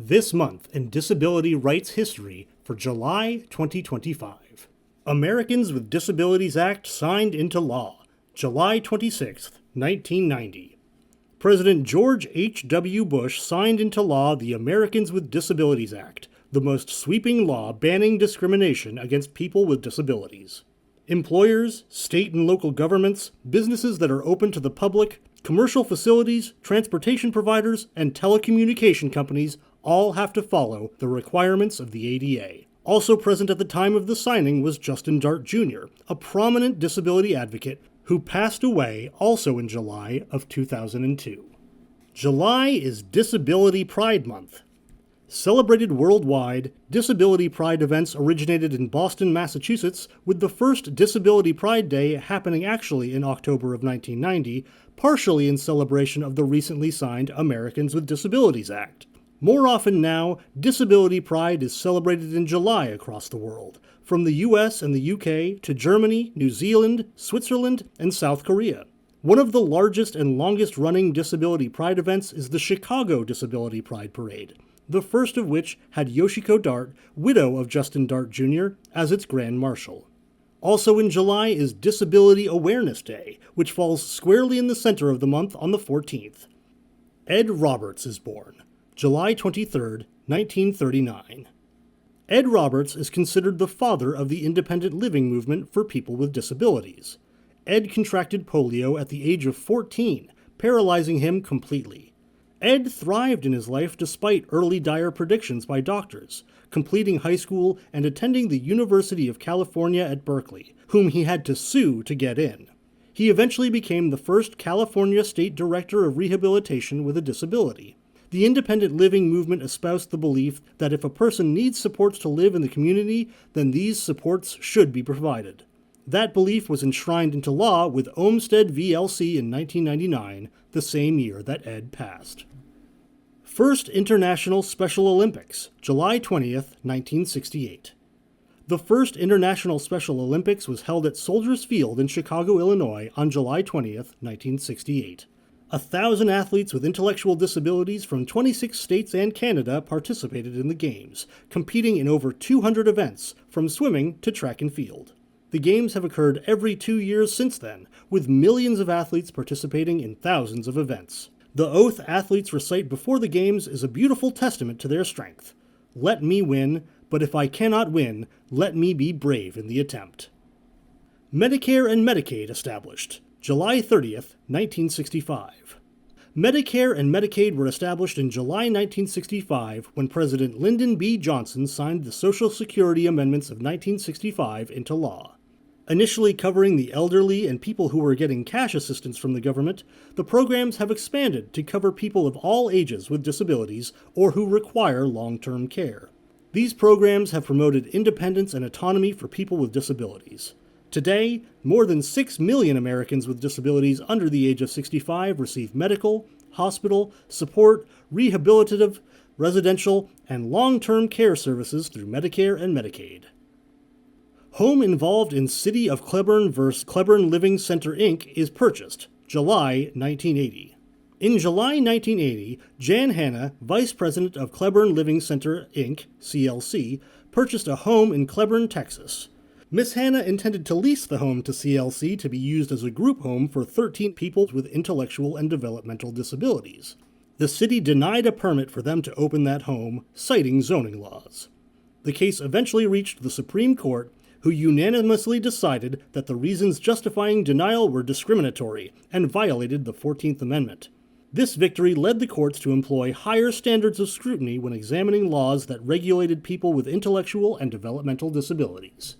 This month in disability rights history for July 2025. Americans with Disabilities Act signed into law, July 26, 1990. President George H.W. Bush signed into law the Americans with Disabilities Act, the most sweeping law banning discrimination against people with disabilities. Employers, state and local governments, businesses that are open to the public, commercial facilities, transportation providers, and telecommunication companies all have to follow the requirements of the ADA. Also present at the time of the signing was Justin Dart Jr., a prominent disability advocate who passed away also in July of 2002. July is Disability Pride Month. Celebrated worldwide, Disability Pride events originated in Boston, Massachusetts, with the first Disability Pride Day happening actually in October of 1990, partially in celebration of the recently signed Americans with Disabilities Act. More often now, Disability Pride is celebrated in July across the world, from the US and the UK to Germany, New Zealand, Switzerland, and South Korea. One of the largest and longest-running Disability Pride events is the Chicago Disability Pride Parade, the first of which had Yoshiko Dart, widow of Justin Dart Jr., as its Grand Marshal. Also in July is Disability Awareness Day, which falls squarely in the center of the month on the 14th. Ed Roberts is born, July 23, 1939. Ed Roberts is considered the father of the independent living movement for people with disabilities. Ed contracted polio at the age of 14, paralyzing him completely. Ed thrived in his life despite early dire predictions by doctors, completing high school and attending the University of California at Berkeley, whom he had to sue to get in. He eventually became the first California State Director of Rehabilitation with a disability. The independent living movement espoused the belief that if a person needs supports to live in the community, then these supports should be provided. That belief was enshrined into law with Olmstead v. LC in 1999, the same year that Ed passed. First International Special Olympics, July 20th, 1968. The first International Special Olympics was held at Soldiers Field in Chicago, Illinois on July 20th, 1968. 1,000 athletes with intellectual disabilities from 26 states and Canada participated in the Games, competing in over 200 events, from swimming to track and field. The Games have occurred every 2 years since then, with millions of athletes participating in thousands of events. The oath athletes recite before the Games is a beautiful testament to their strength. Let me win, but if I cannot win, let me be brave in the attempt. Medicare and Medicaid established, July 30th, 1965. Medicare and Medicaid were established in July 1965 when President Lyndon B. Johnson signed the Social Security Amendments of 1965 into law. Initially covering the elderly and people who were getting cash assistance from the government, the programs have expanded to cover people of all ages with disabilities or who require long-term care. These programs have promoted independence and autonomy for people with disabilities. Today, more than 6 million Americans with disabilities under the age of 65 receive medical, hospital, support, rehabilitative, residential, and long-term care services through Medicare and Medicaid. Home involved in City of Cleburne vs. Cleburne Living Center, Inc. is purchased, July 1980. In July 1980, Jan Hanna, Vice President of Cleburne Living Center, Inc., CLC, purchased a home in Cleburne, Texas. Ms. Hanna intended to lease the home to CLC to be used as a group home for 13 people with intellectual and developmental disabilities. The city denied a permit for them to open that home, citing zoning laws. The case eventually reached the Supreme Court, who unanimously decided that the reasons justifying denial were discriminatory and violated the 14th Amendment. This victory led the courts to employ higher standards of scrutiny when examining laws that regulated people with intellectual and developmental disabilities.